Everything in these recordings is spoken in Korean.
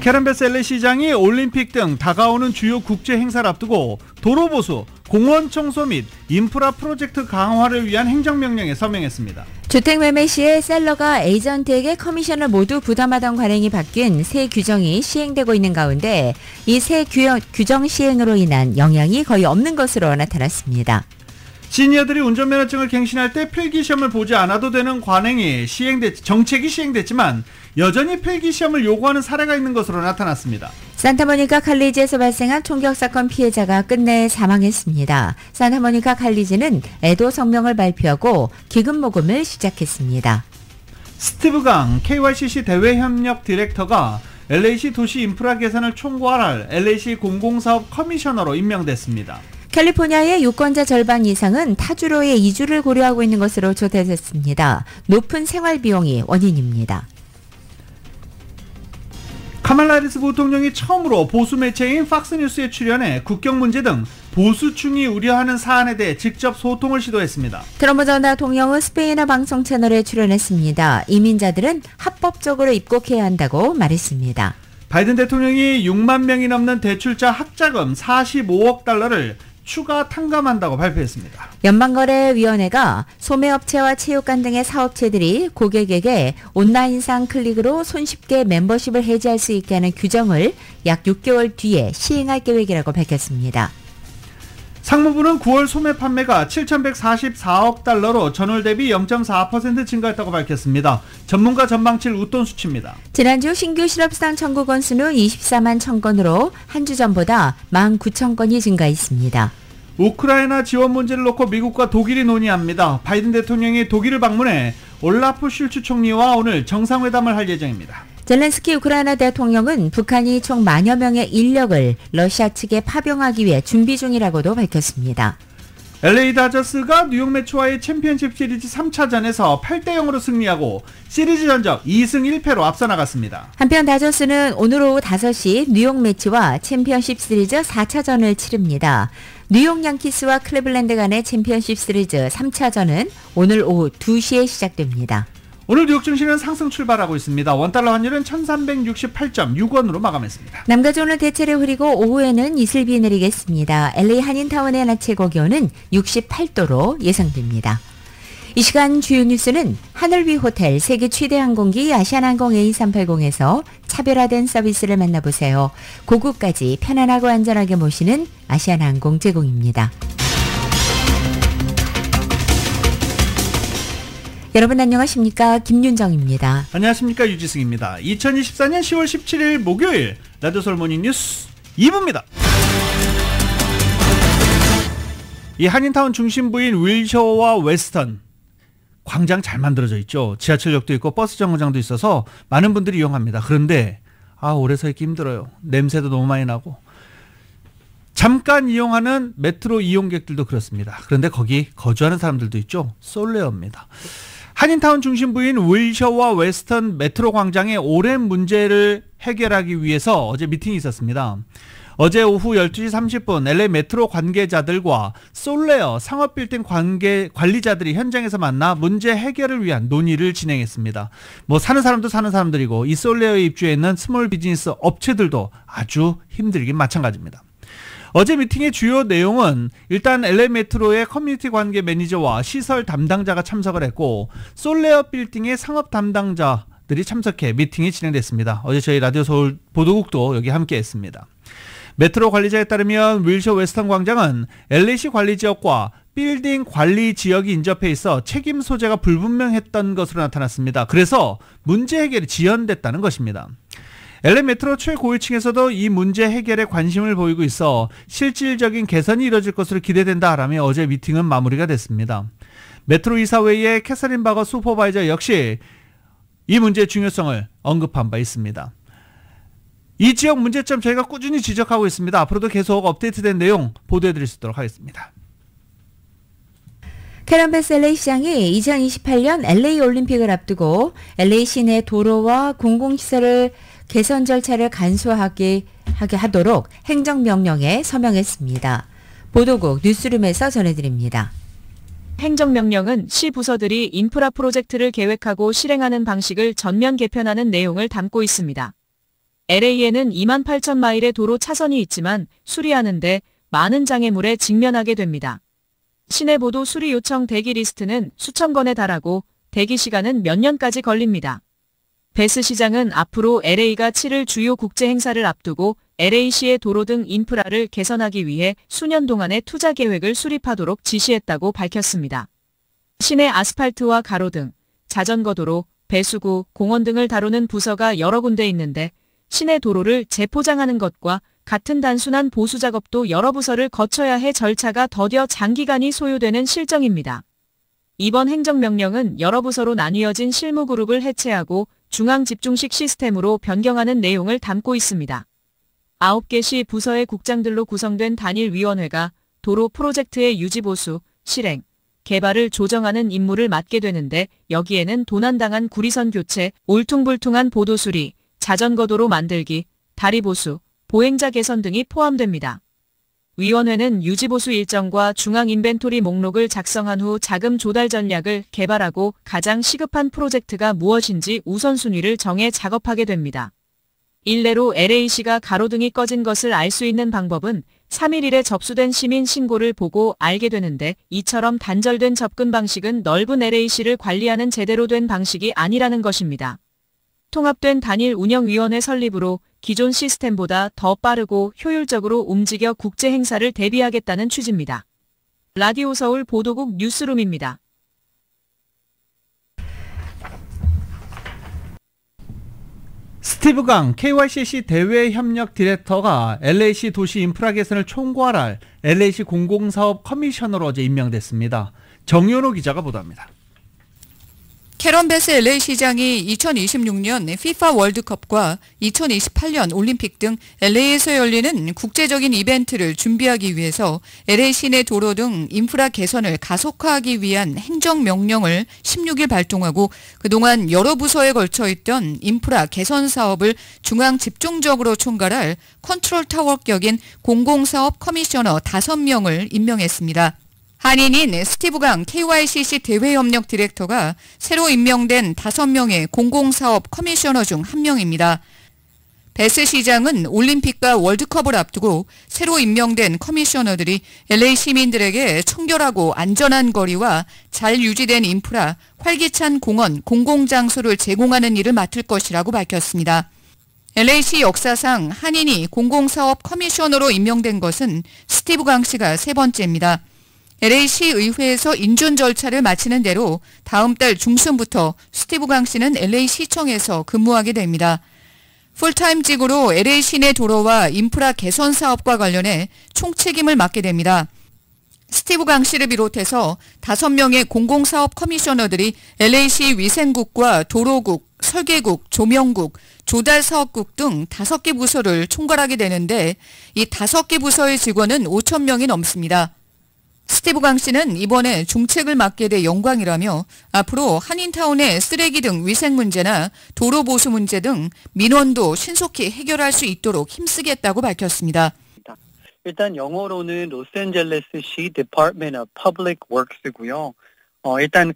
캐런 베스 LA 시장이 올림픽 등 다가오는 주요 국제 행사를 앞두고 도로 보수, 공원 청소 및 인프라 프로젝트 강화를 위한 행정명령에 서명했습니다. 주택 매매 시에 셀러가 에이전트에게 커미션을 모두 부담하던 관행이 바뀐 새 규정이 시행되고 있는 가운데 이 새 규정 시행으로 인한 영향이 거의 없는 것으로 나타났습니다. 시니어들이 운전면허증을 갱신할 때 필기시험을 보지 않아도 되는 정책이 시행됐지만 여전히 필기시험을 요구하는 사례가 있는 것으로 나타났습니다. 산타모니카 칼리지에서 발생한 총격사건 피해자가 끝내 사망했습니다. 산타모니카 칼리지는 애도 성명을 발표하고 기금 모금을 시작했습니다. 스티브 강 KYCC 대외협력 디렉터가 LA시 도시 인프라 개선을 총괄할 LA시 공공사업 커미셔너로 임명됐습니다. 캘리포니아의 유권자 절반 이상은 타주로의 이주를 고려하고 있는 것으로 조사됐습니다. 높은 생활비용이 원인입니다. 카말라 해리스 부통령이 처음으로 보수 매체인 팍스뉴스에 출연해 국경 문제 등 보수층이 우려하는 사안에 대해 직접 소통을 시도했습니다. 트럼프 전 대통령은 스페인어 방송 채널에 출연했습니다. 이민자들은 합법적으로 입국해야 한다고 말했습니다. 바이든 대통령이 6만 명이 넘는 대출자 학자금 45억 달러를 추가 탕감한다고 발표했습니다. 연방거래위원회가 소매업체와 체육관 등의 사업체들이 고객에게 온라인상 클릭으로 손쉽게 멤버십을 해지할 수 있게 하는 규정을 약 6개월 뒤에 시행할 계획이라고 밝혔습니다. 상무부는 9월 소매 판매가 7,144억 달러로 전월 대비 0.4% 증가했다고 밝혔습니다. 전문가 전망치를 웃돈 수치입니다. 지난주 신규 실업수당 청구 건수는 24만 1,000건으로 한 주 전보다 19,000건이 증가했습니다. 우크라이나 지원 문제를 놓고 미국과 독일이 논의합니다. 바이든 대통령이 독일을 방문해 올라프 슐츠 총리와 오늘 정상회담을 할 예정입니다. 젤렌스키 우크라이나 대통령은 북한이 총 10,000여 명의 인력을 러시아 측에 파병하기 위해 준비 중이라고도 밝혔습니다. LA 다저스가 뉴욕 매츠와의 챔피언십 시리즈 3차전에서 8대0으로 승리하고 시리즈 전적 2승 1패로 앞서 나갔습니다. 한편 다저스는 오늘 오후 5시 뉴욕 매츠와 챔피언십 시리즈 4차전을 치릅니다. 뉴욕 양키스와 클리블랜드 간의 챔피언십 시리즈 3차전은 오늘 오후 2시에 시작됩니다. 오늘 뉴욕 증시는 상승 출발하고 있습니다. 원달러 환율은 1368.6원으로 마감했습니다. 남가주 오늘 대체를 흐리고 오후에는 이슬비 내리겠습니다. LA 한인타운의 낮 최고 기온은 68도로 예상됩니다. 이 시간 주요 뉴스는 하늘 위 호텔 세계 최대 항공기 아시아나항공 A380에서 차별화된 서비스를 만나보세요. 고국까지 편안하고 안전하게 모시는 아시아나항공 제공입니다. 여러분 안녕하십니까? 김윤정입니다. 안녕하십니까? 유지승입니다. 2024년 10월 17일 목요일 라디오 서울 모닝 뉴스 2부입니다. 이 한인타운 중심부인 윌셔와 웨스턴 광장 잘 만들어져 있죠. 지하철역도 있고 버스 정거장도 있어서 많은 분들이 이용합니다. 그런데 오래 서 있기 힘들어요. 냄새도 너무 많이 나고. 잠깐 이용하는 메트로 이용객들도 그렇습니다. 그런데 거기 거주하는 사람들도 있죠. 솔레어입니다. 한인타운 중심부인 윌셔와 웨스턴 메트로 광장의 오랜 문제를 해결하기 위해서 어제 미팅이 있었습니다. 어제 오후 12시 30분 LA 메트로 관계자들과 솔레어 상업빌딩 관리자들이 현장에서 만나 문제 해결을 위한 논의를 진행했습니다. 사는 사람도 사는 사람들이고 이 솔레어에 입주해 있는 스몰 비즈니스 업체들도 아주 힘들긴 마찬가지입니다. 어제 미팅의 주요 내용은 일단 LA 메트로의 커뮤니티 관계 매니저와 시설 담당자가 참석을 했고 솔레어 빌딩의 상업 담당자들이 참석해 미팅이 진행됐습니다. 어제 저희 라디오 서울 보도국도 여기 함께 했습니다. 메트로 관리자에 따르면 윌셔 웨스턴 광장은 LA시 관리지역과 빌딩 관리 지역이 인접해 있어 책임 소재가 불분명했던 것으로 나타났습니다. 그래서 문제 해결이 지연됐다는 것입니다. LA 메트로 최고위층에서도 이 문제 해결에 관심을 보이고 있어 실질적인 개선이 이뤄질 것으로 기대된다라며 어제 미팅은 마무리가 됐습니다. 메트로 이사회의 캐서린 바거 슈퍼바이저 역시 이 문제의 중요성을 언급한 바 있습니다. 이 지역 문제점 저희가 꾸준히 지적하고 있습니다. 앞으로도 계속 업데이트된 내용 보도해드릴 수 있도록 하겠습니다. 캐런 베스 LA 시장이 2028년 LA 올림픽을 앞두고 LA 시내 도로와 공공시설을 개선 절차를 간소하게 하도록 행정명령에 서명했습니다. 보도국 뉴스룸에서 전해드립니다. 행정명령은 시 부서들이 인프라 프로젝트를 계획하고 실행하는 방식을 전면 개편하는 내용을 담고 있습니다. LA에는 2만 8천 마일의 도로 차선이 있지만 수리하는데 많은 장애물에 직면하게 됩니다. 시내보도 수리 요청 대기 리스트는 수천 건에 달하고 대기 시간은 몇 년까지 걸립니다. 베스 시장은 앞으로 LA가 치를 주요 국제 행사를 앞두고 LA시의 도로 등 인프라를 개선하기 위해 수년 동안의 투자 계획을 수립하도록 지시했다고 밝혔습니다. 시내 아스팔트와 가로등, 자전거 도로, 배수구, 공원 등을 다루는 부서가 여러 군데 있는데 시내 도로를 재포장하는 것과 같은 단순한 보수 작업도 여러 부서를 거쳐야 해 절차가 더뎌 장기간이 소요되는 실정입니다. 이번 행정명령은 여러 부서로 나뉘어진 실무그룹을 해체하고 중앙집중식 시스템으로 변경하는 내용을 담고 있습니다. 9개 시 부서의 국장들로 구성된 단일위원회가 도로 프로젝트의 유지보수, 실행, 개발을 조정하는 임무를 맡게 되는데 여기에는 도난당한 구리선 교체, 울퉁불퉁한 보도 수리, 자전거 도로 만들기, 다리 보수, 보행자 개선 등이 포함됩니다. 위원회는 유지보수 일정과 중앙 인벤토리 목록을 작성한 후 자금 조달 전략을 개발하고 가장 시급한 프로젝트가 무엇인지 우선순위를 정해 작업하게 됩니다. 일례로 LA시가 가로등이 꺼진 것을 알 수 있는 방법은 3.11에 접수된 시민 신고를 보고 알게 되는데 이처럼 단절된 접근 방식은 넓은 LA시를 관리하는 제대로 된 방식이 아니라는 것입니다. 통합된 단일 운영위원회 설립으로 기존 시스템보다 더 빠르고 효율적으로 움직여 국제 행사를 대비하겠다는 취지입니다. 라디오 서울 보도국 뉴스룸입니다. 스티브 강 KYCC 대외협력 디렉터가 LA시 도시 인프라 개선을 총괄할 LA시 공공사업 커미셔너로 어제 임명됐습니다. 정연호 기자가 보도합니다. 캐런 베스 LA 시장이 2026년 FIFA 월드컵과 2028년 올림픽 등 LA에서 열리는 국제적인 이벤트를 준비하기 위해서 LA 시내 도로 등 인프라 개선을 가속화하기 위한 행정명령을 16일 발동하고 그동안 여러 부서에 걸쳐 있던 인프라 개선 사업을 중앙 집중적으로 총괄할 컨트롤 타워 격인 공공사업 커미셔너 5명을 임명했습니다. 한인인 스티브 강 KYCC 대외협력 디렉터가 새로 임명된 5명의 공공사업 커미셔너 중 한 명입니다. 베스 시장은 올림픽과 월드컵을 앞두고 새로 임명된 커미셔너들이 LA 시민들에게 청결하고 안전한 거리와 잘 유지된 인프라, 활기찬 공원, 공공장소를 제공하는 일을 맡을 것이라고 밝혔습니다. LA시 역사상 한인이 공공사업 커미셔너로 임명된 것은 스티브 강 씨가 세 번째입니다. LA시 의회에서 인준 절차를 마치는 대로 다음 달 중순부터 스티브 강 씨는 LA 시청에서 근무하게 됩니다. 풀타임직으로 LA 시내 도로와 인프라 개선 사업과 관련해 총책임을 맡게 됩니다. 스티브 강 씨를 비롯해서 5명의 공공사업 커미셔너들이 LA시 위생국과 도로국, 설계국, 조명국, 조달사업국 등 5개 부서를 총괄하게 되는데 이 5개 부서의 직원은 5천 명이 넘습니다. 스티브 강 씨는 이번에 중책을 맡게 돼 영광이라며 앞으로 한인타운의 쓰레기 등 위생 문제나 도로 보수 문제 등 민원도 신속히 해결할 수 있도록 힘쓰겠다고 밝혔습니다. 일단 영어로는 로스앤젤레스시 Department of Public Works고요. 일단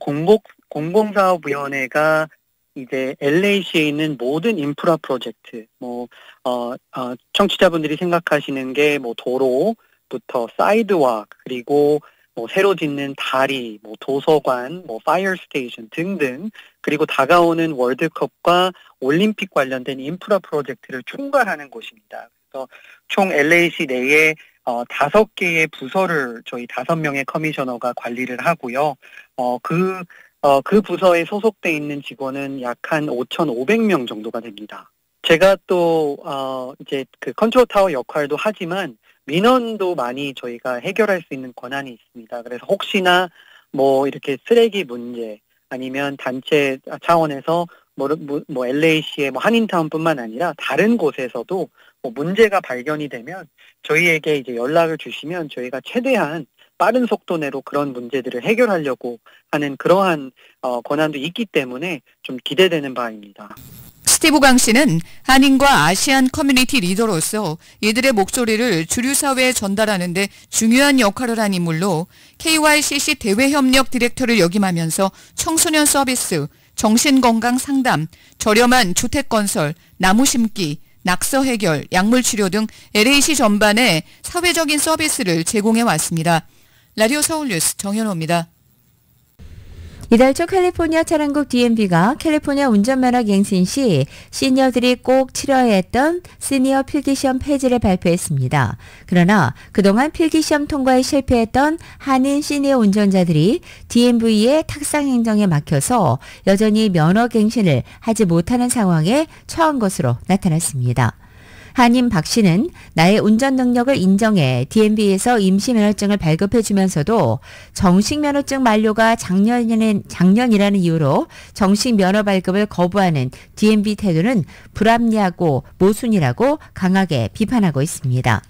공공사업위원회가 이제 LA시에 있는 모든 인프라 프로젝트, 청취자분들이 생각하시는 게 도로부터 사이드워크, 그리고 새로 짓는 다리, 도서관, 파이어 스테이션 등등, 그리고 다가오는 월드컵과 올림픽 관련된 인프라 프로젝트를 총괄하는 곳입니다. 그래서 총 LA시 내에 5개의 부서를 저희 5명의 커미셔너가 관리를 하고요. 그 부서에 소속돼 있는 직원은 약 한 5,500명 정도가 됩니다. 제가 또 이제 그 컨트롤 타워 역할도 하지만 민원도 많이 저희가 해결할 수 있는 권한이 있습니다. 그래서 혹시나 이렇게 쓰레기 문제 아니면 단체 차원에서 LA시의 한인타운뿐만 아니라 다른 곳에서도 문제가 발견이 되면 저희에게 이제 연락을 주시면 저희가 최대한 빠른 속도 내로 그런 문제들을 해결하려고 하는 그러한 권한도 있기 때문에 좀 기대되는 바입니다. 스티브 강 씨는 한인과 아시안 커뮤니티 리더로서 이들의 목소리를 주류 사회에 전달하는 데 중요한 역할을 한 인물로 KYCC 대외협력 디렉터를 역임하면서 청소년 서비스, 정신건강 상담, 저렴한 주택 건설, 나무 심기, 낙서 해결, 약물 치료 등 LA시 전반에 사회적인 서비스를 제공해 왔습니다. 라디오 서울뉴스 정현호입니다. 이달 초 캘리포니아 차량국 DMV가 캘리포니아 운전면허 갱신 시 시니어들이 꼭 치러야 했던 시니어 필기시험 폐지를 발표했습니다. 그러나 그동안 필기시험 통과에 실패했던 한인 시니어 운전자들이 DMV의 탁상 행정에 막혀서 여전히 면허 갱신을 하지 못하는 상황에 처한 것으로 나타났습니다. 한인 박 씨는 나의 운전 능력을 인정해 DMV에서 임시면허증을 발급해주면서도 정식면허증 만료가 작년이라는 이유로 정식면허 발급을 거부하는 DMV 태도는 불합리하고 모순이라고 강하게 비판하고 있습니다.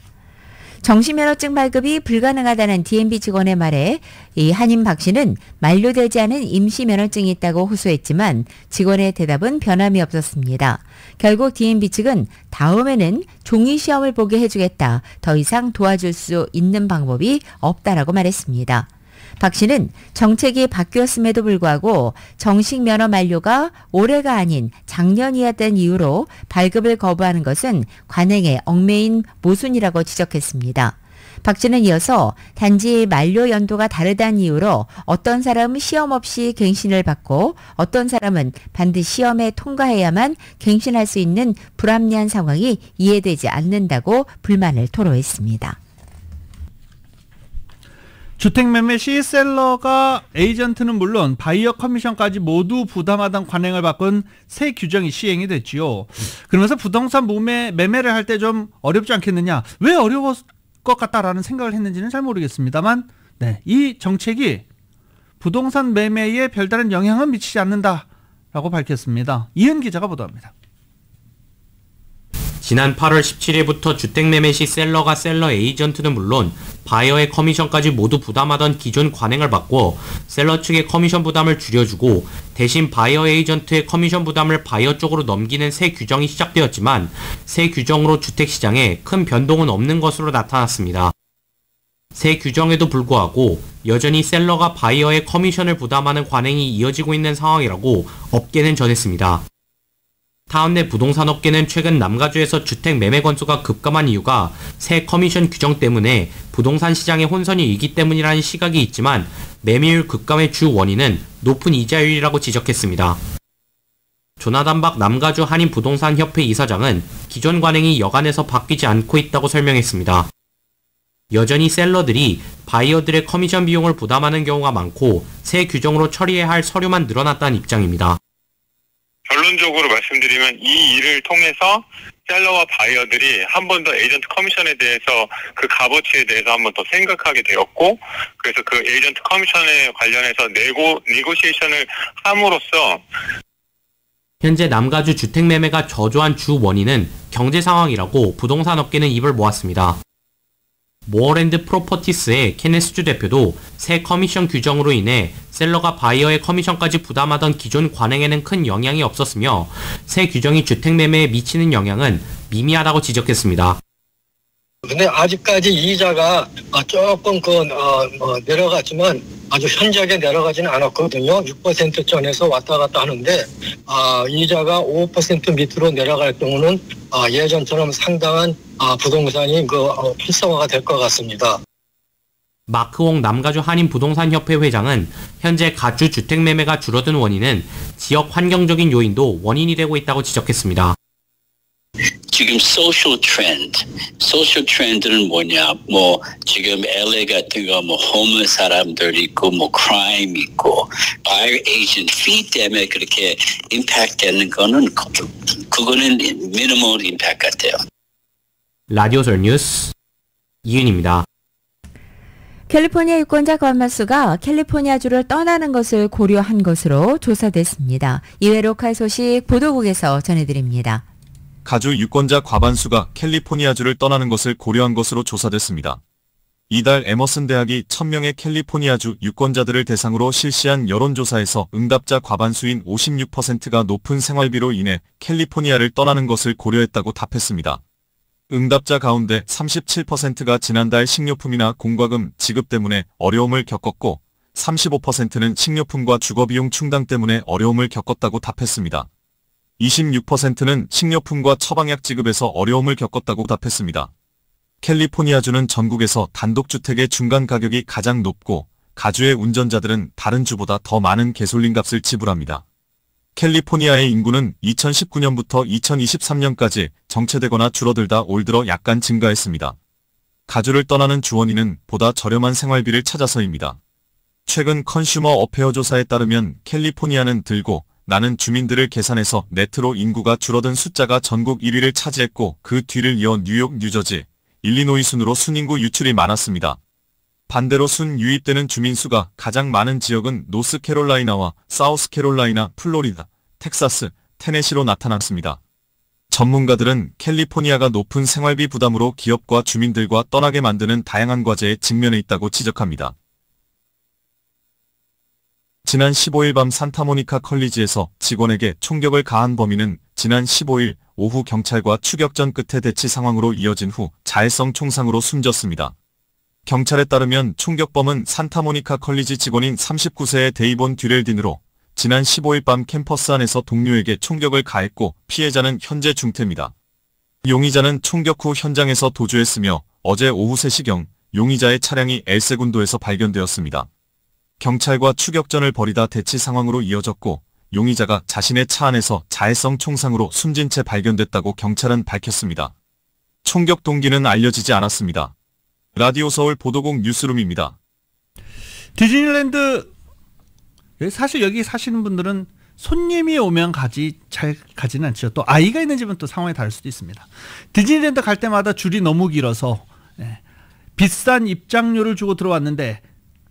정식면허증 발급이 불가능하다는 DMV 직원의 말에 이 한인 박 씨는 만료되지 않은 임시면허증이 있다고 호소했지만 직원의 대답은 변함이 없었습니다. 결국 DMV 측은 다음에는 종이시험을 보게 해주겠다. 더 이상 도와줄 수 있는 방법이 없다라고 말했습니다. 박 씨는 정책이 바뀌었음에도 불구하고 정식 면허 만료가 올해가 아닌 작년이었던 이유로 발급을 거부하는 것은 관행의 얽매인 모순이라고 지적했습니다. 박 씨는 이어서 단지 만료 연도가 다르다는 이유로 어떤 사람은 시험 없이 갱신을 받고 어떤 사람은 반드시 시험에 통과해야만 갱신할 수 있는 불합리한 상황이 이해되지 않는다고 불만을 토로했습니다. 주택매매 시 셀러가 에이전트는 물론 바이어 커미션까지 모두 부담하던 관행을 바꾼 새 규정이 시행이 됐지요. 그러면서 부동산 매매를 할 때 좀 어렵지 않겠느냐, 왜 어려울 것 같다라는 생각을 했는지는 잘 모르겠습니다만 이 정책이 부동산 매매에 별다른 영향은 미치지 않는다라고 밝혔습니다. 이은 기자가 보도합니다. 지난 8월 17일부터 주택매매 시 셀러가 셀러 에이전트는 물론 바이어의 커미션까지 모두 부담하던 기존 관행을 바꿔 셀러 측의 커미션 부담을 줄여주고 대신 바이어 에이전트의 커미션 부담을 바이어 쪽으로 넘기는 새 규정이 시작되었지만 새 규정으로 주택시장에 큰 변동은 없는 것으로 나타났습니다. 새 규정에도 불구하고 여전히 셀러가 바이어의 커미션을 부담하는 관행이 이어지고 있는 상황이라고 업계는 전했습니다. 타운 내 부동산 업계는 최근 남가주에서 주택 매매 건수가 급감한 이유가 새 커미션 규정 때문에 부동산 시장의 혼선이 일기 때문이라는 시각이 있지만 매매율 급감의 주 원인은 높은 이자율이라고 지적했습니다. 조나단 박 남가주 한인부동산협회 이사장은 기존 관행이 여간해서 바뀌지 않고 있다고 설명했습니다. 여전히 셀러들이 바이어들의 커미션 비용을 부담하는 경우가 많고 새 규정으로 처리해야 할 서류만 늘어났다는 입장입니다. 결론적으로 말씀드리면 이 일을 통해서 셀러와 바이어들이 한 번 더 에이전트 커미션에 대해서 그 값어치에 대해서 한 번 더 생각하게 되었고, 그래서 그 에이전트 커미션에 관련해서 네고시에이션을 함으로써 현재 남가주 주택매매가 저조한 주 원인은 경제 상황이라고 부동산 업계는 입을 모았습니다. 모어랜드 프로퍼티스의 케네스주 대표도 새 커미션 규정으로 인해 셀러가 바이어의 커미션까지 부담하던 기존 관행에는 큰 영향이 없었으며 새 규정이 주택매매에 미치는 영향은 미미하다고 지적했습니다. 근데 아직까지 이자가 조금 내려갔지만 아주 현저하게 내려가지는 않았거든요. 6% 전에서 왔다 갔다 하는데 이자가 5% 밑으로 내려갈 경우는 예전처럼 상당한 부동산이 활성화가 될 것 같습니다. 마크홍 남가주 한인부동산협회 회장은 현재 가주 주택매매가 줄어든 원인은 지역 환경적인 요인도 원인이 되고 있다고 지적했습니다. 지금 소셜 트렌드는 뭐냐? 지금 LA 같은 거 호meless 사람들 있고 크라임 있고 바이어 에이전트 피 때문에 그렇게 임팩트 되는 거는 그거는 미니멀 임팩트 같아요. 라디오 설 뉴스 이은입니다. 캘리포니아 유권자 과반수가 캘리포니아주를 떠나는 것을 고려한 것으로 조사됐습니다. 이외 로컬 소식 보도국에서 전해드립니다. 가주 유권자 과반수가 캘리포니아주를 떠나는 것을 고려한 것으로 조사됐습니다. 이달 에머슨 대학이 1000명의 캘리포니아주 유권자들을 대상으로 실시한 여론조사에서 응답자 과반수인 56%가 높은 생활비로 인해 캘리포니아를 떠나는 것을 고려했다고 답했습니다. 응답자 가운데 37%가 지난달 식료품이나 공과금 지급 때문에 어려움을 겪었고 35%는 식료품과 주거비용 충당 때문에 어려움을 겪었다고 답했습니다. 26%는 식료품과 처방약 지급에서 어려움을 겪었다고 답했습니다. 캘리포니아주는 전국에서 단독주택의 중간 가격이 가장 높고 가주의 운전자들은 다른 주보다 더 많은 가솔린 값을 지불합니다. 캘리포니아의 인구는 2019년부터 2023년까지 정체되거나 줄어들다 올 들어 약간 증가했습니다. 가주를 떠나는 주원인은 보다 저렴한 생활비를 찾아서입니다. 최근 컨슈머 어페어 조사에 따르면 캘리포니아는 들고 나는 주민들을 계산해서 네트로 인구가 줄어든 숫자가 전국 1위를 차지했고 그 뒤를 이어 뉴욕, 뉴저지, 일리노이 순으로 순인구 유출이 많았습니다. 반대로 순 유입되는 주민 수가 가장 많은 지역은 노스캐롤라이나와 사우스캐롤라이나, 플로리다, 텍사스, 테네시로 나타났습니다. 전문가들은 캘리포니아가 높은 생활비 부담으로 기업과 주민들과 떠나게 만드는 다양한 과제에 직면해 있다고 지적합니다. 지난 15일 밤 산타모니카 컬리지에서 직원에게 총격을 가한 범인은 지난 15일 오후 경찰과 추격전 끝에 대치 상황으로 이어진 후 자해성 총상으로 숨졌습니다. 경찰에 따르면 총격범은 산타모니카 컬리지 직원인 39세의 데이본 듀렐딘으로 지난 15일 밤 캠퍼스 안에서 동료에게 총격을 가했고 피해자는 현재 중태입니다. 용의자는 총격 후 현장에서 도주했으며 어제 오후 3시경 용의자의 차량이 엘세군도에서 발견되었습니다. 경찰과 추격전을 벌이다 대치 상황으로 이어졌고 용의자가 자신의 차 안에서 자해성 총상으로 숨진 채 발견됐다고 경찰은 밝혔습니다. 총격 동기는 알려지지 않았습니다. 라디오 서울 보도국 뉴스룸입니다. 디즈니랜드 사실 여기 사시는 분들은 손님이 오면 잘 가지는 않죠. 또 아이가 있는 집은 또 상황이 다를 수도 있습니다. 디즈니랜드 갈 때마다 줄이 너무 길어서 비싼 입장료를 주고 들어왔는데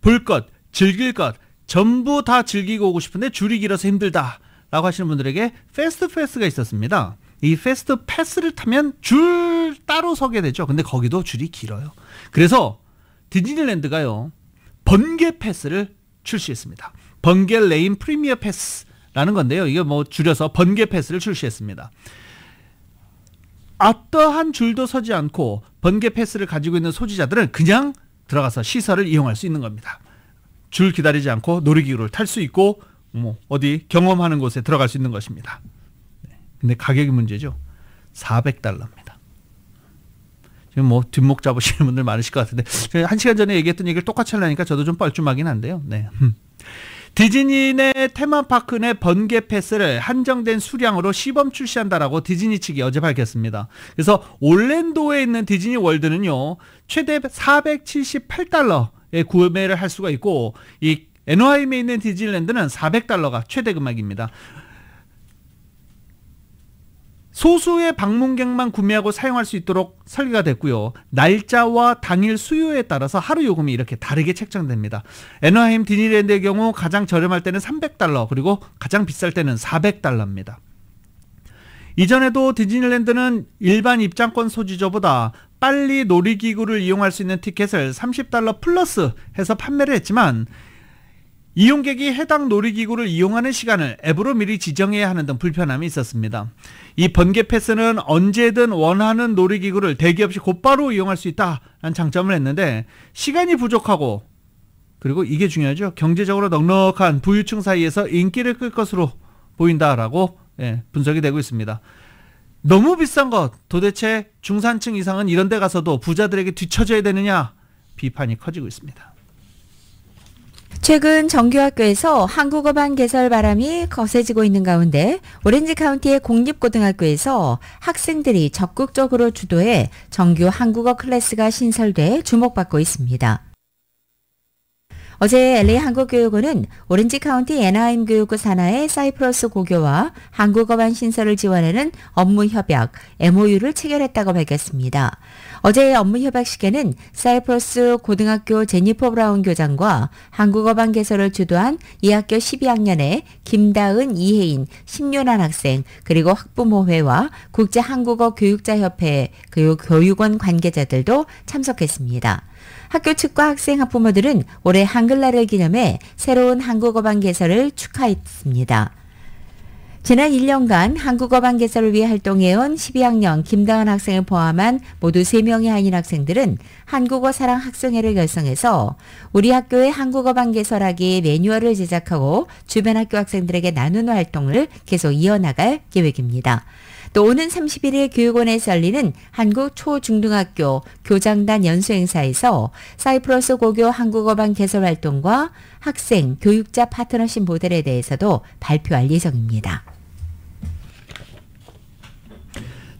볼 것, 즐길 것 전부 다 즐기고 오고 싶은데 줄이 길어서 힘들다라고 하시는 분들에게 패스트 패스가 있었습니다. 이 패스트 패스를 타면 줄 따로 서게 되죠. 근데 거기도 줄이 길어요. 그래서 디즈니랜드가요 번개 패스를 출시했습니다. 번개 레인 프리미어 패스라는 건데요. 이게 뭐 줄여서 번개 패스를 출시했습니다. 어떠한 줄도 서지 않고 번개 패스를 가지고 있는 소지자들은 그냥 들어가서 시설을 이용할 수 있는 겁니다. 줄 기다리지 않고 놀이기구를 탈 수 있고 뭐 어디 경험하는 곳에 들어갈 수 있는 것입니다. 근데 가격이 문제죠. $400입니다. 지금 뭐 뒷목 잡으시는 분들 많으실 것 같은데 1시간 전에 얘기했던 얘기를 똑같이 하려니까 저도 좀 뻘쭘하긴 한데요. 네. 디즈니 내 테마파크 내 번개 패스를 한정된 수량으로 시범 출시한다라고 디즈니 측이 어제 밝혔습니다. 그래서 올랜도에 있는 디즈니 월드는요 최대 $478에 구매를 할 수가 있고 이 애너하임에 있는 디즈니랜드는 $400가 최대 금액입니다. 소수의 방문객만 구매하고 사용할 수 있도록 설계가 됐고요. 날짜와 당일 수요에 따라서 하루 요금이 이렇게 다르게 책정됩니다. 애너하임 디즈니랜드의 경우 가장 저렴할 때는 $300 그리고 가장 비쌀 때는 $400입니다. 이전에도 디즈니랜드는 일반 입장권 소지자보다 빨리 놀이기구를 이용할 수 있는 티켓을 $30 플러스 해서 판매를 했지만 이용객이 해당 놀이기구를 이용하는 시간을 앱으로 미리 지정해야 하는 등 불편함이 있었습니다. 이 번개 패스는 언제든 원하는 놀이기구를 대기 없이 곧바로 이용할 수 있다는 장점을 했는데 시간이 부족하고 그리고 이게 중요하죠. 경제적으로 넉넉한 부유층 사이에서 인기를 끌 것으로 보인다라고 분석이 되고 있습니다. 너무 비싼 것 도대체 중산층 이상은 이런 데 가서도 부자들에게 뒤처져야 되느냐 비판이 커지고 있습니다. 최근 정규학교에서 한국어반 개설 바람이 거세지고 있는 가운데 오렌지 카운티의 공립고등학교에서 학생들이 적극적으로 주도해 정규 한국어 클래스가 신설돼 주목받고 있습니다. 어제 LA 한국교육원은 오렌지 카운티 애나하임 교육구 산하의 사이프러스 고교와 한국어반 신설을 지원하는 업무 협약 MOU를 체결했다고 밝혔습니다. 어제 업무 협약식에는 사이프러스 고등학교 제니퍼 브라운 교장과 한국어반 개설을 주도한 이 학교 12학년의 김다은, 이혜인, 심윤환 학생 그리고 학부모회와 국제한국어교육자협회 교육원 관계자들도 참석했습니다. 학교 측과 학생 학부모들은 올해 한글날을 기념해 새로운 한국어반 개설을 축하했습니다. 지난 1년간 한국어반 개설을 위해 활동해온 12학년 김다은 학생을 포함한 모두 3명의 한인 학생들은 한국어 사랑 학생회를 결성해서 우리 학교의 한국어반 개설하기 매뉴얼을 제작하고 주변 학교 학생들에게 나누는 활동을 계속 이어나갈 계획입니다. 또 오는 31일 교육원에서 열리는 한국 초중등학교 교장단 연수행사에서 사이프러스 고교 한국어반 개설 활동과 학생, 교육자 파트너십 모델에 대해서도 발표할 예정입니다.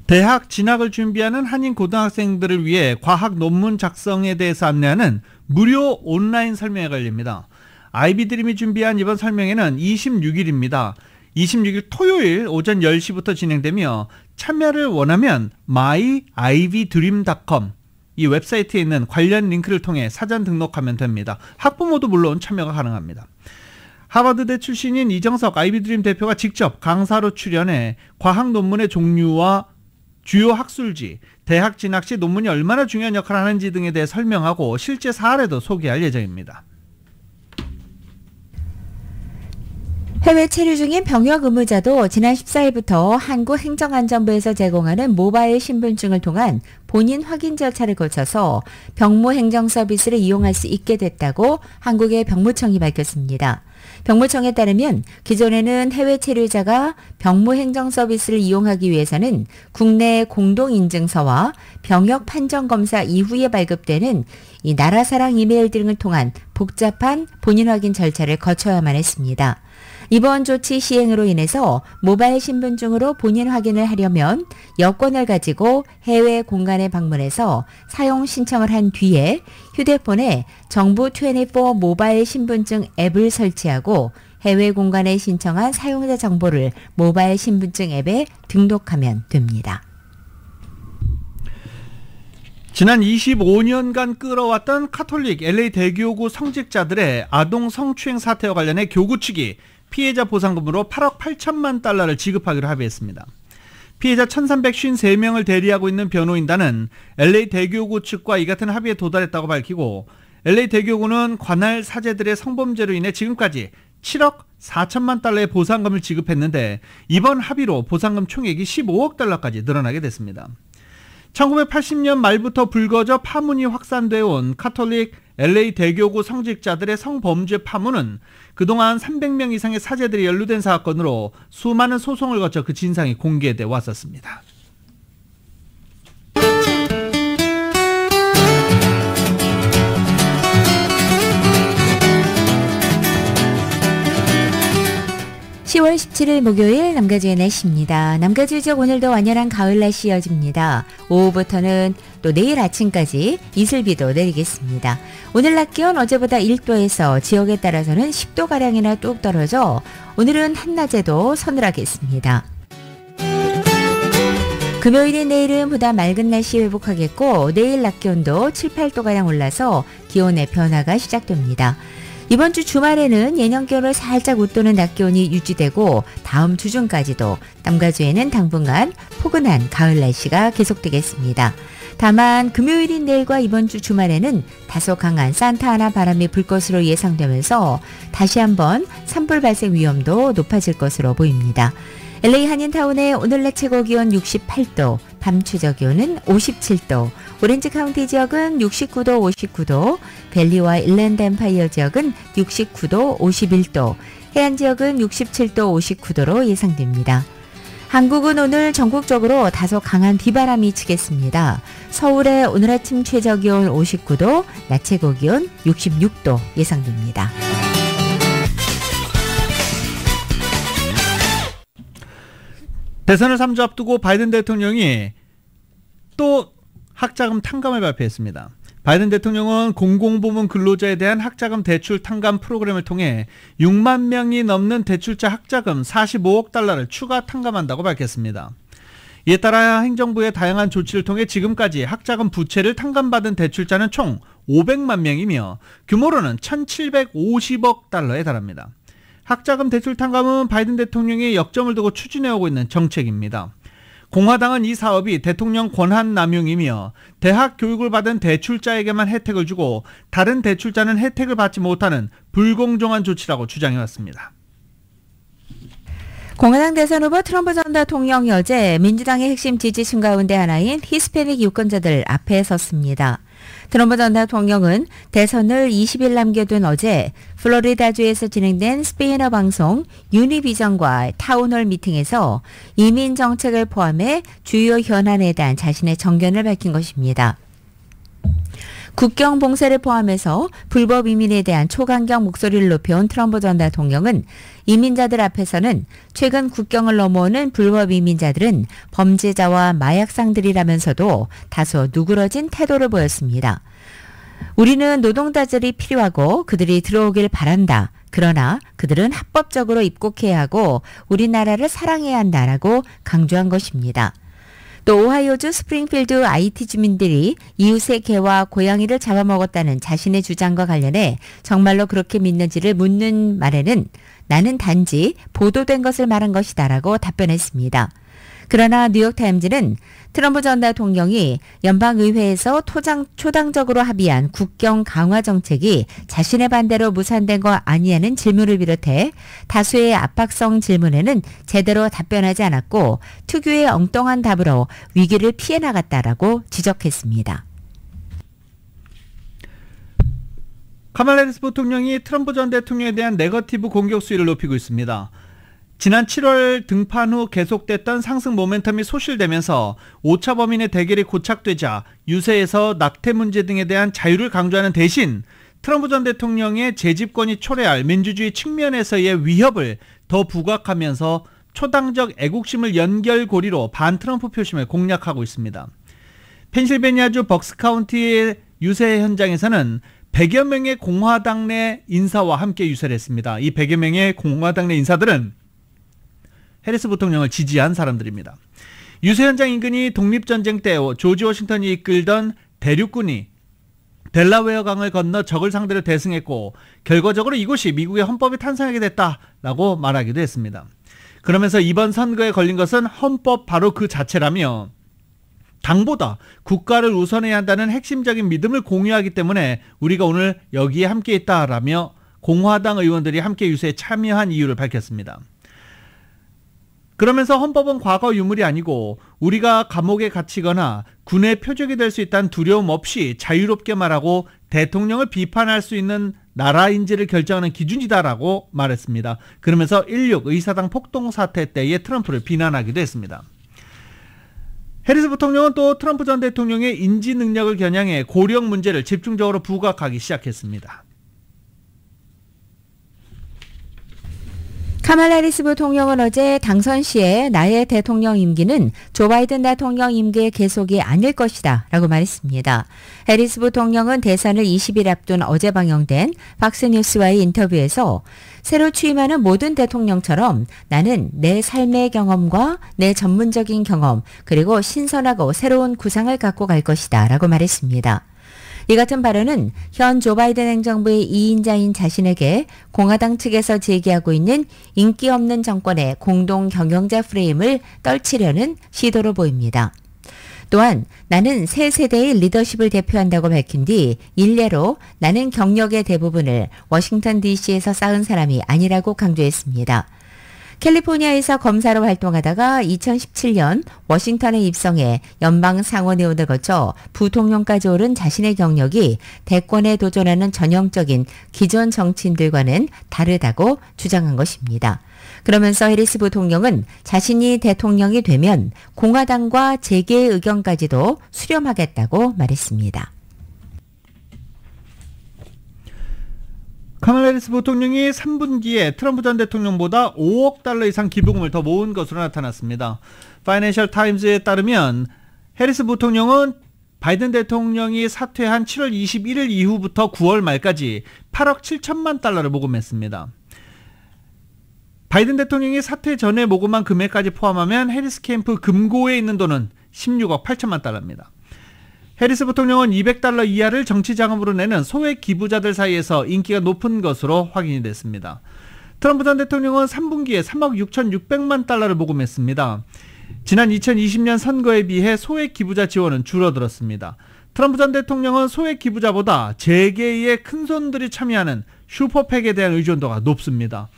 대학 진학을 준비하는 한인 고등학생들을 위해 과학 논문 작성에 대해서 안내하는 무료 온라인 설명회가 열립니다. 아이비드림이 준비한 이번 설명회는 26일입니다. 26일 토요일 오전 10시부터 진행되며 참여를 원하면 myividream.com 이 웹사이트에 있는 관련 링크를 통해 사전 등록하면 됩니다. 학부모도 물론 참여가 가능합니다. 하버드대 출신인 이정석 아이비드림 대표가 직접 강사로 출연해 과학 논문의 종류와 주요 학술지, 대학 진학 시 논문이 얼마나 중요한 역할을 하는지 등에 대해 설명하고 실제 사례도 소개할 예정입니다. 해외 체류 중인 병역 의무자도 지난 14일부터 한국행정안전부에서 제공하는 모바일 신분증을 통한 본인 확인 절차를 거쳐서 병무행정 서비스를 이용할 수 있게 됐다고 한국의 병무청이 밝혔습니다. 병무청에 따르면 기존에는 해외 체류자가 병무행정 서비스를 이용하기 위해서는 국내 공동인증서와 병역 판정검사 이후에 발급되는 이 나라사랑 이메일 등을 통한 복잡한 본인 확인 절차를 거쳐야만 했습니다. 이번 조치 시행으로 인해서 모바일 신분증으로 본인 확인을 하려면 여권을 가지고 해외 공간에 방문해서 사용 신청을 한 뒤에 휴대폰에 정부 24 모바일 신분증 앱을 설치하고 해외 공간에 신청한 사용자 정보를 모바일 신분증 앱에 등록하면 됩니다. 지난 25년간 끌어왔던 카톨릭 LA 대교구 성직자들의 아동 성추행 사태와 관련해 교구 측이 피해자 보상금으로 8억 8천만 달러를 지급하기로 합의했습니다. 피해자 1353명을 대리하고 있는 변호인단은 LA 대교구 측과 이 같은 합의에 도달했다고 밝히고 LA 대교구는 관할 사제들의 성범죄로 인해 지금까지 7억 4천만 달러의 보상금을 지급했는데 이번 합의로 보상금 총액이 15억 달러까지 늘어나게 됐습니다. 1980년 말부터 불거져 파문이 확산되어 온 카톨릭 LA 대교구 성직자들의 성범죄 파문은 그동안 300명 이상의 사제들이 연루된 사건으로 수많은 소송을 거쳐 그 진상이 공개돼 왔었습니다. (10월 17일) 목요일 남가주의 날씨입니다. 남가주 지역 오늘도 완연한 가을 날씨 이어집니다. 오후부터는 또 내일 아침까지 이슬비도 내리겠습니다. 오늘 낮 기온 어제보다 1도에서 지역에 따라서는 10도가량이나 뚝 떨어져 오늘은 한낮에도 서늘하겠습니다. 금요일인 내일은 보다 맑은 날씨 회복하겠고 내일 낮 기온도 7, 8도가량 올라서 기온의 변화가 시작됩니다. 이번 주 주말에는 예년 기온을 살짝 웃도는 낮 기온이 유지되고 다음 주 중까지도 남가주에는 당분간 포근한 가을 날씨가 계속되겠습니다. 다만 금요일인 내일과 이번 주 주말에는 다소 강한 산타아나 바람이 불 것으로 예상되면서 다시 한번 산불 발생 위험도 높아질 것으로 보입니다. LA 한인타운의 오늘 낮 최고 기온 68도, 밤 최저 기온은 57도, 오렌지 카운티 지역은 69도, 59도, 밸리와 일랜드 엠파이어 지역은 69도, 51도, 해안 지역은 67도, 59도로 예상됩니다. 한국은 오늘 전국적으로 다소 강한 비바람이 치겠습니다. 서울의 오늘 아침 최저 기온 59도, 낮 최고 기온 66도 예상됩니다. 대선을 3주 앞두고 바이든 대통령이 또 학자금 탕감을 발표했습니다. 바이든 대통령은 공공부문 근로자에 대한 학자금 대출 탕감 프로그램을 통해 6만 명이 넘는 대출자 학자금 45억 달러를 추가 탕감한다고 밝혔습니다. 이에 따라 행정부의 다양한 조치를 통해 지금까지 학자금 부채를 탕감받은 대출자는 총 500만 명이며 규모로는 1,750억 달러에 달합니다. 학자금 대출 탕감은 바이든 대통령이 역점을 두고 추진해오고 있는 정책입니다. 공화당은 이 사업이 대통령 권한 남용이며 대학 교육을 받은 대출자에게만 혜택을 주고 다른 대출자는 혜택을 받지 못하는 불공정한 조치라고 주장해왔습니다. 공화당 대선 후보 트럼프 전 대통령이 어제 민주당의 핵심 지지층 가운데 하나인 히스패닉 유권자들 앞에 섰습니다. 트럼프 전 대통령은 대선을 20일 남겨둔 어제 플로리다주에서 진행된 스페인어 방송 유니비전과 타운홀 미팅에서 이민 정책을 포함해 주요 현안에 대한 자신의 정견을 밝힌 것입니다. 국경 봉쇄를 포함해서 불법 이민에 대한 초강경 목소리를 높여온 트럼프 전 대통령은 이민자들 앞에서는 최근 국경을 넘어오는 불법 이민자들은 범죄자와 마약상들이라면서도 다소 누그러진 태도를 보였습니다. 우리는 노동자들이 필요하고 그들이 들어오길 바란다. 그러나 그들은 합법적으로 입국해야 하고 우리나라를 사랑해야 한다라고 강조한 것입니다. 또 오하이오주 스프링필드 IT 주민들이 이웃의 개와 고양이를 잡아먹었다는 자신의 주장과 관련해 정말로 그렇게 믿는지를 묻는 말에는 나는 단지 보도된 것을 말한 것이다라고 답변했습니다. 그러나 뉴욕타임즈는 트럼프 전 대통령이 연방의회에서 초당적으로 합의한 국경 강화 정책이 자신의 반대로 무산된 거 아니냐는 질문을 비롯해 다수의 압박성 질문에는 제대로 답변하지 않았고 특유의 엉뚱한 답으로 위기를 피해 나갔다라고 지적했습니다. 카말라 해리스 부통령이 트럼프 전 대통령에 대한 네거티브 공격 수위를 높이고 있습니다. 지난 7월 등판 후 계속됐던 상승 모멘텀이 소실되면서 오차 범인의 대결이 고착되자 유세에서 낙태 문제 등에 대한 자유를 강조하는 대신 트럼프 전 대통령의 재집권이 초래할 민주주의 측면에서의 위협을 더 부각하면서 초당적 애국심을 연결고리로 반트럼프 표심을 공략하고 있습니다. 펜실베니아주 벅스카운티의 유세 현장에서는 100여 명의 공화당 내 인사와 함께 유세를 했습니다. 이 100여 명의 공화당 내 인사들은 해리스 부통령을 지지한 사람들입니다. 유세 현장 인근이 독립전쟁 때 조지 워싱턴이 이끌던 대륙군이 델라웨어 강을 건너 적을 상대로 대승했고 결과적으로 이곳이 미국의 헌법이 탄생하게 됐다라고 말하기도 했습니다. 그러면서 이번 선거에 걸린 것은 헌법 바로 그 자체라며 당보다 국가를 우선해야 한다는 핵심적인 믿음을 공유하기 때문에 우리가 오늘 여기에 함께 있다라며 공화당 의원들이 함께 유세에 참여한 이유를 밝혔습니다. 그러면서 헌법은 과거 유물이 아니고 우리가 감옥에 갇히거나 군의 표적이 될 수 있다는 두려움 없이 자유롭게 말하고 대통령을 비판할 수 있는 나라인지를 결정하는 기준이다라고 말했습니다. 그러면서 16 의사당 폭동 사태 때의 트럼프를 비난하기도 했습니다. 해리스 부통령은 또 트럼프 전 대통령의 인지 능력을 겨냥해 고령 문제를 집중적으로 부각하기 시작했습니다. 카말라 해리스 부통령은 어제 당선 시에 나의 대통령 임기는 조 바이든 대통령 임기의 계속이 아닐 것이다 라고 말했습니다. 해리스 부통령은 대선을 20일 앞둔 어제 방영된 박스뉴스와의 인터뷰에서 새로 취임하는 모든 대통령처럼 나는 내 삶의 경험과 내 전문적인 경험 그리고 신선하고 새로운 구상을 갖고 갈 것이다 라고 말했습니다. 이 같은 발언은 현 조 바이든 행정부의 2인자인 자신에게 공화당 측에서 제기하고 있는 인기 없는 정권의 공동 경영자 프레임을 떨치려는 시도로 보입니다. 또한 나는 새 세대의 리더십을 대표한다고 밝힌 뒤 일례로 나는 경력의 대부분을 워싱턴 DC에서 쌓은 사람이 아니라고 강조했습니다. 캘리포니아에서 검사로 활동하다가 2017년 워싱턴에 입성해 연방 상원의원을 거쳐 부통령까지 오른 자신의 경력이 대권에 도전하는 전형적인 기존 정치인들과는 다르다고 주장한 것입니다. 그러면서 해리스 부통령은 자신이 대통령이 되면 공화당과 재계의 의견까지도 수렴하겠다고 말했습니다. 카말라 해리스 부통령이 3분기에 트럼프 전 대통령보다 5억 달러 이상 기부금을 더 모은 것으로 나타났습니다. 파이낸셜 타임즈에 따르면 해리스 부통령은 바이든 대통령이 사퇴한 7월 21일 이후부터 9월 말까지 8억 7천만 달러를 모금했습니다. 바이든 대통령이 사퇴 전에 모금한 금액까지 포함하면 해리스 캠프 금고에 있는 돈은 16억 8천만 달러입니다. 해리스 부통령은 200달러 이하를 정치 자금으로 내는 소액 기부자들 사이에서 인기가 높은 것으로 확인이 됐습니다. 트럼프 전 대통령은 3분기에 3억 6,600만 달러를 모금했습니다. 지난 2020년 선거에 비해 소액 기부자 지원은 줄어들었습니다. 트럼프 전 대통령은 소액 기부자보다 재계의 큰손들이 참여하는 슈퍼팩에 대한 의존도가 높습니다.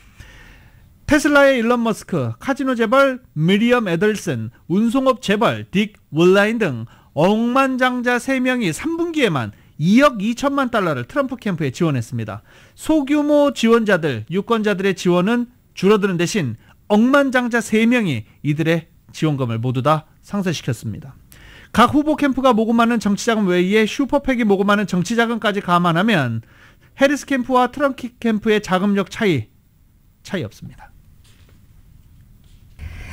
테슬라의 일론 머스크, 카지노 재벌 미리엄 에덜슨, 운송업 재벌 딕 월라인 등 억만장자 3명이 3분기에만 2억 2천만 달러를 트럼프 캠프에 지원했습니다. 소규모 지원자들, 유권자들의 지원은 줄어드는 대신 억만장자 3명이 이들의 지원금을 모두 다 상쇄시켰습니다. 각 후보 캠프가 모금하는 정치자금 외에 슈퍼팩이 모금하는 정치자금까지 감안하면 해리스 캠프와 트럼프 캠프의 자금력 차이 없습니다.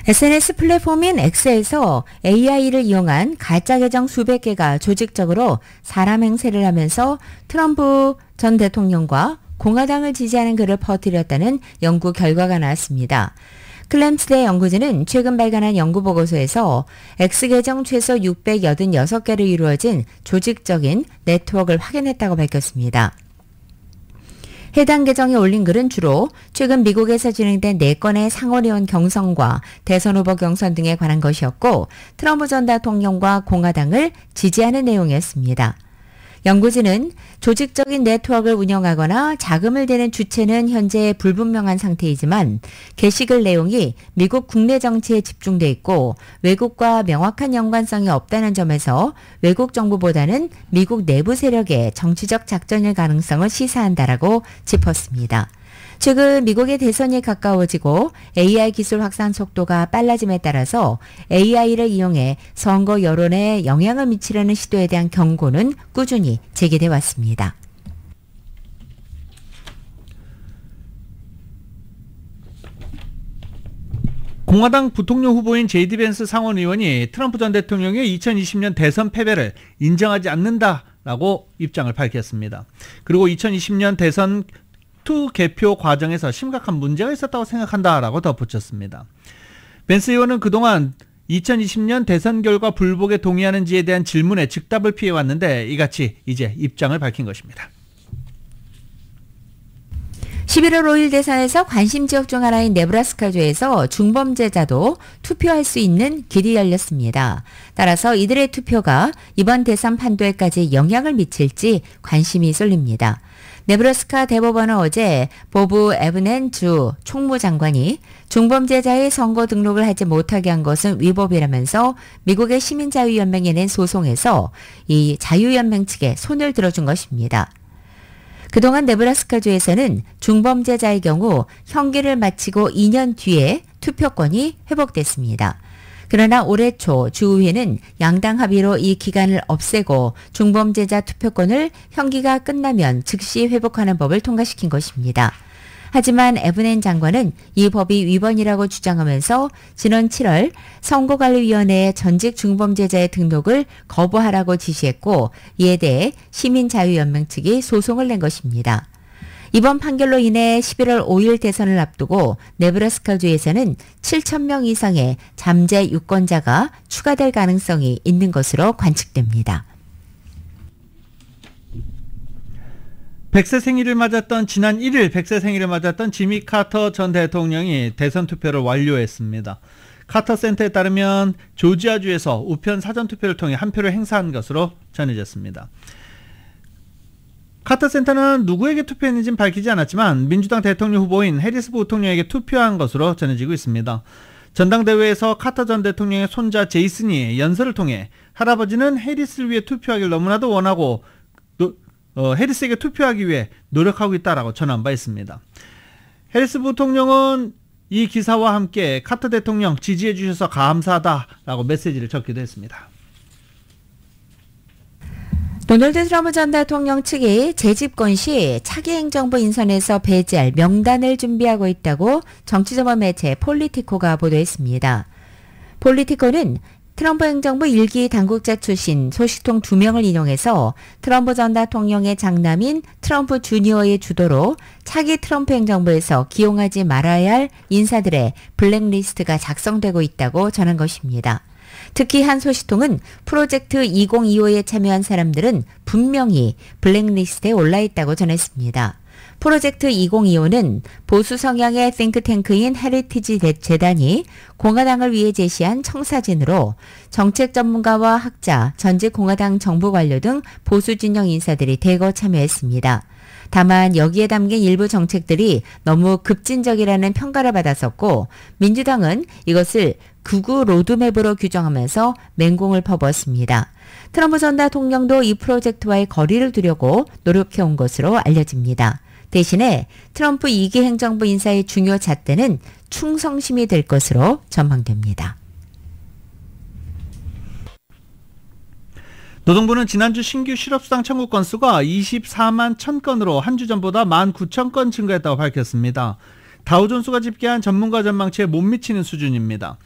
SNS 플랫폼인 X에서 AI를 이용한 가짜 계정 수백 개가 조직적으로 사람 행세를 하면서 트럼프 전 대통령과 공화당을 지지하는 글을 퍼뜨렸다는 연구 결과가 나왔습니다. 클램스대 연구진은 최근 발간한 연구 보고서에서 X계정 최소 686개로 이루어진 조직적인 네트워크를 확인했다고 밝혔습니다. 해당 계정에 올린 글은 주로 최근 미국에서 진행된 4건의 상원의원 경선과 대선 후보 경선 등에 관한 것이었고 트럼프 전 대통령과 공화당을 지지하는 내용이었습니다. 연구진은 조직적인 네트워크를 운영하거나 자금을 대는 주체는 현재 불분명한 상태이지만 게시글 내용이 미국 국내 정치에 집중돼 있고 외국과 명확한 연관성이 없다는 점에서 외국 정부보다는 미국 내부 세력의 정치적 작전일 가능성을 시사한다라고 짚었습니다. 최근 미국의 대선이 가까워지고 AI 기술 확산 속도가 빨라짐에 따라서 AI를 이용해 선거 여론에 영향을 미치려는 시도에 대한 경고는 꾸준히 제기돼 왔습니다. 공화당 부통령 후보인 제이디 벤스 상원 의원이 트럼프 전 대통령의 2020년 대선 패배를 인정하지 않는다라고 입장을 밝혔습니다. 그리고 2020년 대선 투개표 과정에서 심각한 문제가 있었다고 생각한다라고 덧붙였습니다. 벤스 의원은 그동안 2020년 대선 결과 불복에 동의하는지에 대한 질문에 즉답을 피해왔는데 이같이 이제 입장을 밝힌 것입니다. 11월 5일 대선에서 관심 지역 중 하나인 네브라스카주에서 중범죄자도 투표할 수 있는 길이 열렸습니다. 따라서 이들의 투표가 이번 대선 판도에까지 영향을 미칠지 관심이 쏠립니다. 네브라스카 대법원은 어제 보브 에브넨 주 총무장관이 중범죄자의 선거 등록을 하지 못하게 한 것은 위법이라면서 미국의 시민자유연맹에 낸 소송에서 이 자유연맹 측에 손을 들어준 것입니다. 그동안 네브라스카주에서는 중범죄자의 경우 형기를 마치고 2년 뒤에 투표권이 회복됐습니다. 그러나 올해 초 주의회는 양당 합의로 이 기간을 없애고 중범죄자 투표권을 형기가 끝나면 즉시 회복하는 법을 통과시킨 것입니다. 하지만 에브넨 장관은 이 법이 위반이라고 주장하면서 지난 7월 선거관리위원회에 전직 중범죄자의 등록을 거부하라고 지시했고 이에 대해 시민자유연맹 측이 소송을 낸 것입니다. 이번 판결로 인해 11월 5일 대선을 앞두고 네브라스카주에서는 7,000명 이상의 잠재 유권자가 추가될 가능성이 있는 것으로 관측됩니다. 100세 생일을 맞았던 지난 1일 100세 생일을 맞았던 지미 카터 전 대통령이 대선 투표를 완료했습니다. 카터 센터에 따르면 조지아주에서 우편 사전투표를 통해 한 표를 행사한 것으로 전해졌습니다. 카터 센터는 누구에게 투표했는지는 밝히지 않았지만 민주당 대통령 후보인 해리스 부통령에게 투표한 것으로 전해지고 있습니다. 전당대회에서 카터 전 대통령의 손자 제이슨이 연설을 통해 할아버지는 해리스를 위해 투표하길 너무나도 원하고 해리스에게 투표하기 위해 노력하고 있다라고 전한 바 있습니다. 해리스 부통령은 이 기사와 함께 카터 대통령 지지해 주셔서 감사하다라고 메시지를 적기도 했습니다. 도널드 트럼프 전 대통령 측이 재집권 시 차기 행정부 인선에서 배제할 명단을 준비하고 있다고 정치전문 매체 폴리티코가 보도했습니다. 폴리티코는 트럼프 행정부 1기 당국자 출신 소식통 2명을 인용해서 트럼프 전 대통령의 장남인 트럼프 주니어의 주도로 차기 트럼프 행정부에서 기용하지 말아야 할 인사들의 블랙리스트가 작성되고 있다고 전한 것입니다. 특히 한 소식통은 프로젝트 2025에 참여한 사람들은 분명히 블랙리스트에 올라있다고 전했습니다. 프로젝트 2025는 보수 성향의 싱크탱크인 헤리티지 재단이 공화당을 위해 제시한 청사진으로 정책 전문가와 학자, 전직 공화당 정부 관료 등 보수 진영 인사들이 대거 참여했습니다. 다만 여기에 담긴 일부 정책들이 너무 급진적이라는 평가를 받았었고 민주당은 이것을 극우 로드맵으로 규정하면서 맹공을 퍼부었습니다. 트럼프 전 대통령도 이 프로젝트와의 거리를 두려고 노력해온 것으로 알려집니다. 대신에 트럼프 2기 행정부 인사의 중요 잣대는 충성심이 될 것으로 전망됩니다. 노동부는 지난주 신규 실업수당 청구 건수가 24만 1000건으로 한 주 전보다 19,000건 증가했다고 밝혔습니다. 다우존스가 집계한 전문가 전망치에 못 미치는 수준입니다.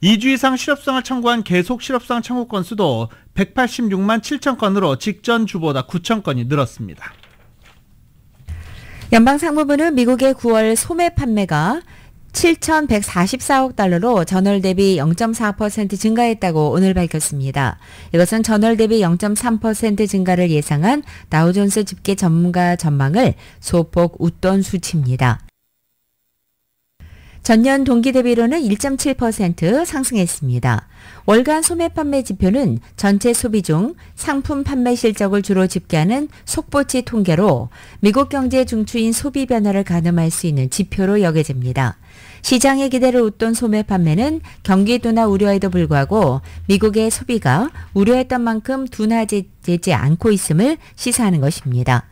2주 이상 실업수당을 청구한 계속 실업수당 청구 건수도 186만 7천 건으로 직전 주보다 9천 건이 늘었습니다. 연방상무부는 미국의 9월 소매 판매가 7,144억 달러로 전월 대비 0.4% 증가했다고 오늘 밝혔습니다. 이것은 전월 대비 0.3% 증가를 예상한 다우존스 집계 전문가 전망을 소폭 웃돈 수치입니다. 전년 동기 대비로는 1.7% 상승했습니다. 월간 소매 판매 지표는 전체 소비 중 상품 판매 실적을 주로 집계하는 속보치 통계로 미국 경제 중추인 소비 변화를 가늠할 수 있는 지표로 여겨집니다. 시장의 기대를 웃돈 소매 판매는 경기 둔화 우려에도 불구하고 미국의 소비가 우려했던 만큼 둔화되지 않고 있음을 시사하는 것입니다.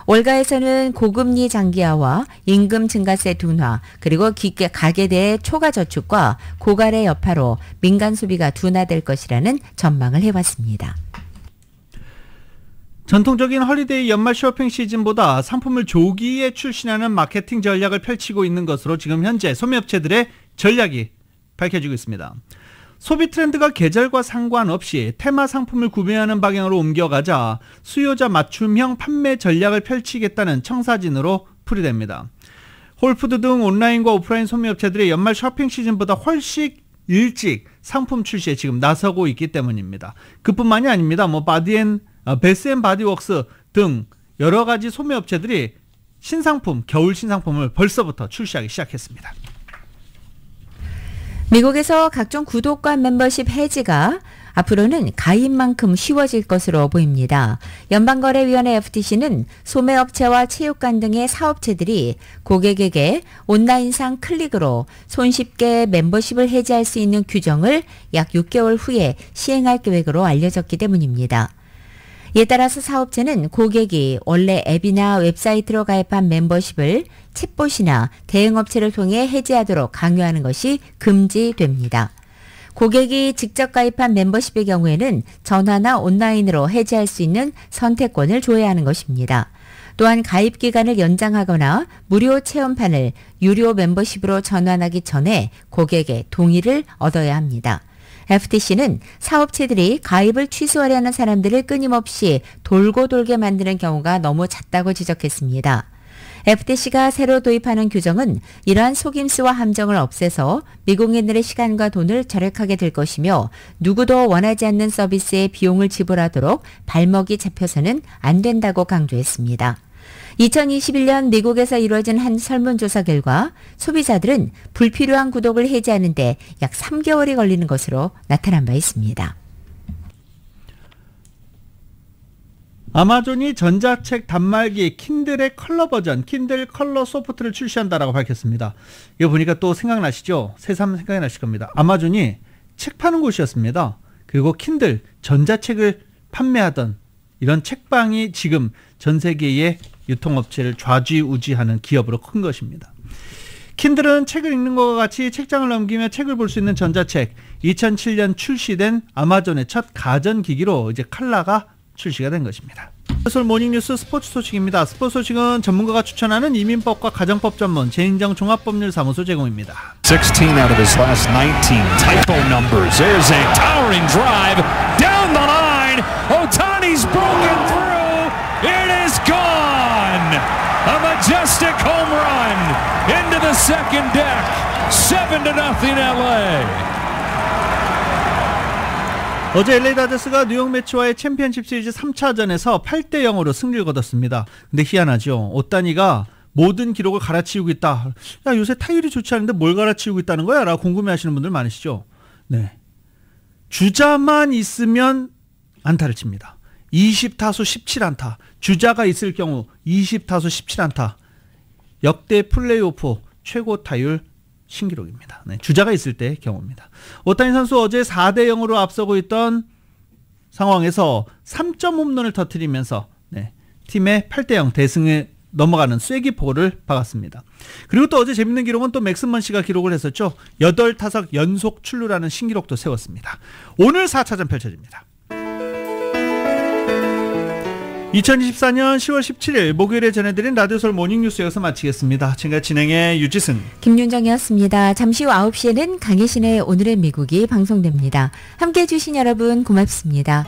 월가에서는 고금리 장기화와 임금 증가세 둔화 그리고 가계대의 초과 저축과 고갈의 여파로 민간 소비가 둔화될 것이라는 전망을 해왔습니다. 전통적인 헐리데이 연말 쇼핑 시즌보다 상품을 조기에 출시하는 마케팅 전략을 펼치고 있는 것으로 지금 현재 소매업체들의 전략이 밝혀지고 있습니다. 소비 트렌드가 계절과 상관없이 테마 상품을 구매하는 방향으로 옮겨가자 수요자 맞춤형 판매 전략을 펼치겠다는 청사진으로 풀이됩니다. 홀푸드 등 온라인과 오프라인 소매업체들이 연말 쇼핑 시즌보다 훨씬 일찍 상품 출시에 지금 나서고 있기 때문입니다. 그뿐만이 아닙니다. 베스앤바디웍스 등 여러 가지 소매업체들이 신상품, 겨울 신상품을 벌써부터 출시하기 시작했습니다. 미국에서 각종 구독과 멤버십 해지가 앞으로는 가입만큼 쉬워질 것으로 보입니다. 연방거래위원회 FTC는 소매업체와 체육관 등의 사업체들이 고객에게 온라인상 클릭으로 손쉽게 멤버십을 해지할 수 있는 규정을 약 6개월 후에 시행할 계획으로 알려졌기 때문입니다. 이에 따라서 사업체는 고객이 원래 앱이나 웹사이트로 가입한 멤버십을 챗봇이나 대행업체를 통해 해지하도록 강요하는 것이 금지됩니다. 고객이 직접 가입한 멤버십의 경우에는 전화나 온라인으로 해지할 수 있는 선택권을 줘야 하는 것입니다. 또한 가입 기간을 연장하거나 무료 체험판을 유료 멤버십으로 전환하기 전에 고객의 동의를 얻어야 합니다. FTC는 사업체들이 가입을 취소하려는 사람들을 끊임없이 돌고 돌게 만드는 경우가 너무 잦다고 지적했습니다. FTC가 새로 도입하는 규정은 이러한 속임수와 함정을 없애서 미국인들의 시간과 돈을 절약하게 될 것이며 누구도 원하지 않는 서비스에 비용을 지불하도록 발목이 잡혀서는 안 된다고 강조했습니다. 2021년 미국에서 이루어진 한 설문조사 결과 소비자들은 불필요한 구독을 해지하는 데 약 3개월이 걸리는 것으로 나타난 바 있습니다. 아마존이 전자책 단말기 킨들의 컬러 버전, 킨들 컬러 소프트를 출시한다라고 밝혔습니다. 이거 보니까 또 생각나시죠? 새삼 생각이 나실 겁니다. 아마존이 책 파는 곳이었습니다. 그리고 킨들, 전자책을 판매하던 이런 책방이 지금 전 세계의 유통업체를 좌지우지하는 기업으로 큰 것입니다. 킨들은 책을 읽는 것과 같이 책장을 넘기며 책을 볼 수 있는 전자책, 2007년 출시된 아마존의 첫 가전기기로 이제 칼라가 출시가 된 것입니다. 모닝뉴스 스포츠 소식입니다. 스포츠 소식은 전문가가 추천하는 이민법과 가정법 전문 재인정 종합법률사무소 제공입니다. 16 out of his last 19 typo numbers. There's a towering drive down the line. Ohtani's broken through. It is gone. A majestic home run into the second deck. 7-0 LA. 어제 LA 다저스가 뉴욕 매츠와의 챔피언십 시리즈 3차전에서 8-0으로 승리를 거뒀습니다. 근데 희한하죠. 오타니가 모든 기록을 갈아치우고 있다. 야, 요새 타율이 좋지 않은데 뭘 갈아치우고 있다는 거야? 라고 궁금해하시는 분들 많으시죠. 네, 주자만 있으면 안타를 칩니다. 20타수 17안타. 주자가 있을 경우 20타수 17안타. 역대 플레이오프 최고 타율 신기록입니다. 네, 주자가 있을 때 경우입니다. 오타니 선수 어제 4대 0으로 앞서고 있던 상황에서 3점 홈런을 터뜨리면서 팀의 8대 0 대승에 넘어가는 쐐기포를 박았습니다. 그리고 또 어제 재밌는 기록은 또 맥스먼 씨가 기록을 했었죠. 8타석 연속 출루라는 신기록도 세웠습니다. 오늘 4차전 펼쳐집니다. 2024년 10월 17일 목요일에 전해드린 라디오솔 모닝뉴스 여기서 마치겠습니다. 지금까지 진행의 유지승, 김윤정이었습니다. 잠시 후 9시에는 강혜신의 오늘의 미국이 방송됩니다. 함께해 주신 여러분 고맙습니다.